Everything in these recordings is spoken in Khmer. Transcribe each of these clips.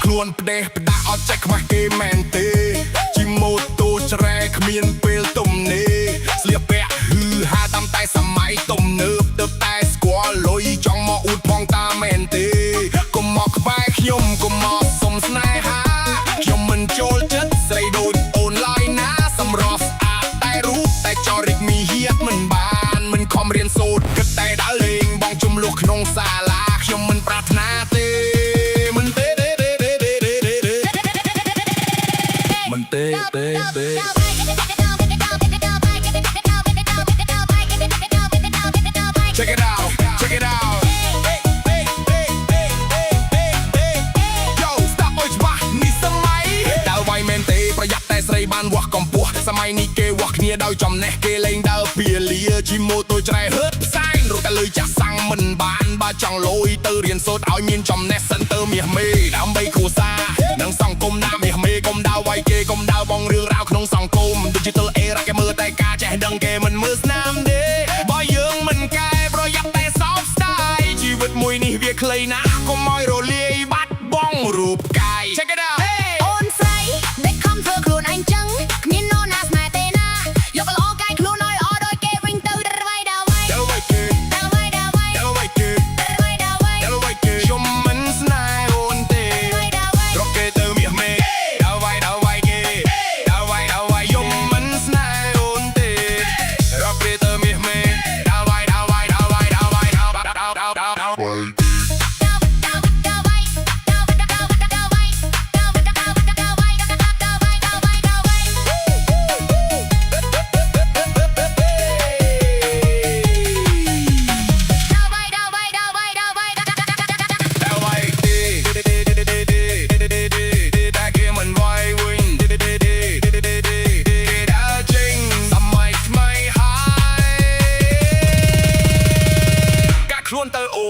ខ្លួនផ្ដេសផ្ដាស់អត់ចេះខ្មាស់គេមែនទេជីម៉ូតូច្រែគ្មានពេលទំនេរស្លៀកពាក់ហឺហាតាមតែសម័យទំនើបទៅតែស្គាល់លុយចង់មកអ៊ូតផងតាមែនទេកុំមកក្បែរខ្ញុំកុំមកសុំស្នេហាខ្ញុំមិនចូលចិត្តស្រីដូចអូនឡើយណាសម្រស់ស្អាតតែរូបតែចរិតមីហៀតមិនបានមិនខំរៀនសូត្រគិតតែដើរលេងបងជំលុះក្នុងសាលាខ្ញុំមិនប្រាថ្នាទេCheck it out, check it out. Yo, stop អើយច្បាស់នេះសម័យដើរវាយមែនទេប្រយ័ត្នតែស្រីបានវាស់កម្ពស់សម័យនេះគេវាស់គ្នាដោយចំណេះគេលេងដើរពៀលាជីម៉ូតូច្រែហឺតផ្សែងរត់តែលុយចាស់សាំងមិនបានបើចង់លុយទៅរៀនសូត្រឲ្យមានចំណេះសិនទៅមាសមេដើម្បីគ្រួសារនិងសង្គមណាមាសមេកុំដើរវាយគេកុំដើរបងរឿងរ៉ាវក្នុងសង្គម Digital era គេមើលតែការចេះដឹងគេមិនមើលស្នាមទេបើយើងមិនកែប្រយ័ត្នតែសោកស្ដាយជីវិតមួយនេះវាខ្លីណាស់កុំឲ្យរលាយបាត់បង់រូបកាយ Check it out អូនស្រីដែលខំធ្វើខ្លួនឯងចឹងគ្មាននរណាស្នេហ៍ទេណាយកល្អកាយខ្លួនឲ្យអត់ដោយគេវិញទៅរវៃដល់វៃខ្ញុំមិនស្នេហ៍អូនទេរកគេទៅមាសមេដល់វៃគេដល់វៃខ្ញុំមិនស្នេហ៍អូនទេរកគេទៅមាសមេដល់វៃខ្លួនទៅអូ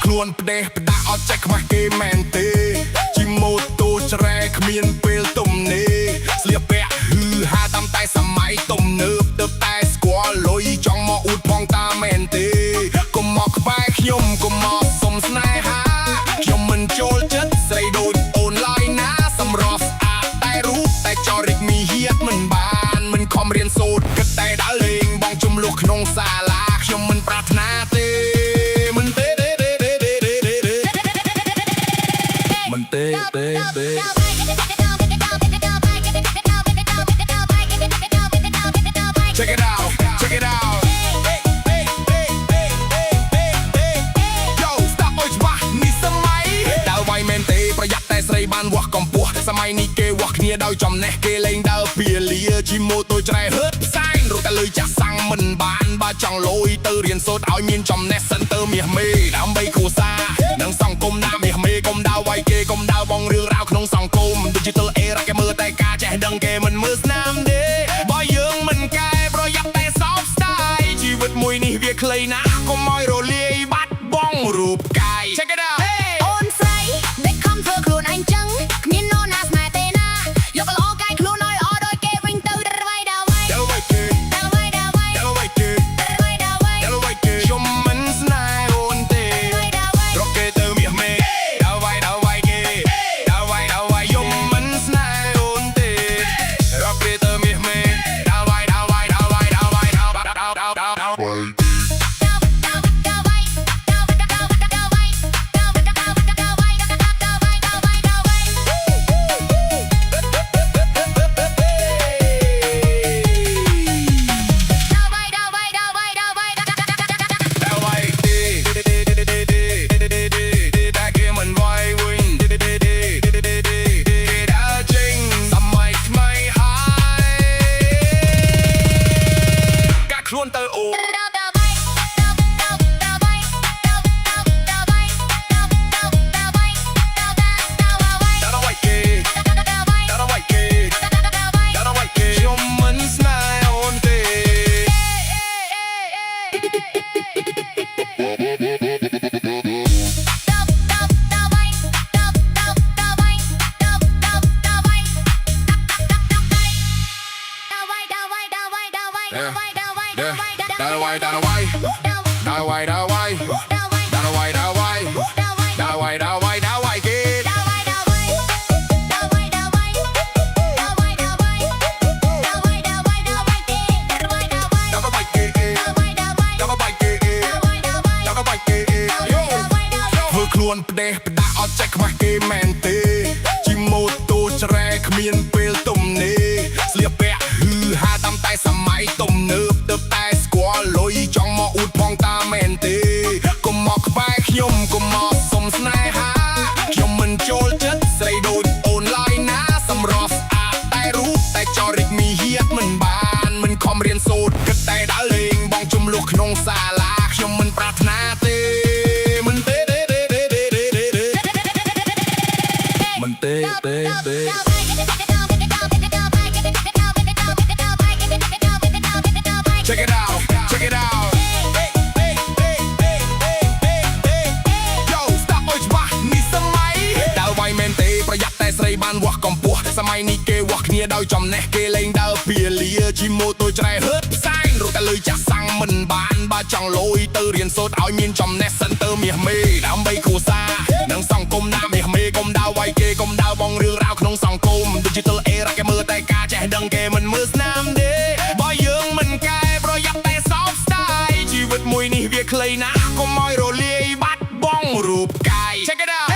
ខ្លួនផ្ដេសផ្ដាស់អត់ចេះខ្មាស់គេមែនទេជីម៉ូតូច្រែគ្មានពេលទំនេរស្លៀកពាក់ហឺហាតាមតែសម័យទំនើបទៅតែស្គាល់លុយចង់មកអ៊ូតផងតាមែនទេកុំមកក្បែរខ្ញុំកុំមកសុំស្នេហាខ្ញុំមិនចូលចិត្តស្រីដូចអូនឡើយណាសម្រស់ស្អាតតែរូបតែចរិតមីហៀតមិនបានមិនខំរៀនសូត្រគិតតែដើរលេងបងជំលុះក្នុងសាលាខ្ញុំមិនប្រាថ្នាទេCheck it out, check it out. Yo, stop អើយច្បាស់នេះសម័យដើរវាយមែនទេប្រយ័ត្នតែស្រីបានវាស់កម្ពស់សម័យនេះគេវាស់គ្នាដោយចំណេះគេលេងដើរពៀលាជីម៉ូតូច្រែហឺតផ្សែងរត់តែលុយចាស់សាំងមិនបានបើចង់លុយទៅរៀនសូត្រឲ្យមានចំណេះសិនទៅមាសមេដើម្បីគ្រួសារនិងសង្គមណាមាសមេកុំដើរវាយគេកុំដើរបងរឿងរ៉ាវក្នុងសង្គម Digital era គេមើលតែការចេះដឹងគេមិនមើលស្នាមទេបើយើងមិនកែប្រយ័ត្នតែសោកស្ដាយជីវិតមួយនេះវាខ្លីណាស់កុំឲ្យរលាយបាត់បង់រូបកាយ Check it out អូនស្រីដែលខំធ្វើខ្លួនឯងចឹងគ្មាននរណាស្នេហ៍ទេណាយកល្អកាយខ្លួនឲ្យអត់ដោយគេវិញទៅរវៃដល់វៃខ្ញុំមិនស្នេហ៍អូនទេរកគេទៅមាសមេដល់វៃគេខ្ញុំមិនស្នេហ៍អូនទេរ Yeah. Yeah. Down away, down away. Down away, down away. Down away, down away. Down away, down away, down away, kid. Down away, kid. Down away, kid. Down away, kid. Yo. ធ្វើខ្លួនផ្ដេសផ្ដាស់អត់ចេះខ្មាស់គេមែនទេជីម៉ូតូច្រែគ្មានពេលទំនេរស្លៀកពាក់ហឺហាតាមតែសម័យទំនើបទៅតែស្គាល់លុយចង់មកអួតផងតាមែនទេកុំមកក្បែរខ្ញុំកុំមកសុំស្នេហាខ្ញុំមិនចូលចិត្តស្រីដូចអូនឡើយណាសម្រស់ស្អាតតែរូបតែចរិតមីហៀតមិនបានមិនខំរៀនសូត្រគិតតែដើរលេងបងចំលុះក្នុងសាលាខ្ញុំមិនប្រាថ្នាទេមិនទេមិនទេទេ Check it out, check it out. Yo, stop អើយច្បាស់នេះសម័យដើរវាយមែនទេប្រយ័ត្នតែស្រីបានវាស់កម្ពស់សម័យនេះគេវាស់គ្នាដោយចំណេះគេលេងដើរពៀលាជីម៉ូតូច្រែហឺតផ្សែងរត់តែលុយចាក់សាំងមិនបានបើចង់លុយទៅរៀនសូត្រឲ្យមានចំណេះសិនទៅមាសមេដើម្បីគ្រួសារនិងសង្គមណាមាសមេកុំដើរវាយគេកុំដើរបងរឿងរ៉ាវក្នុងសង្គម Digital era គេមើលតែការចេះដឹងគេមិនមើលស្នាមទេបើយើងមិនកែប្រយ័ត្នតែ soft style ជីវិតមួយនេះវាខ្លីណាស់កុំឲ្យរលាយបាត់បង់រូបកាយ Check it out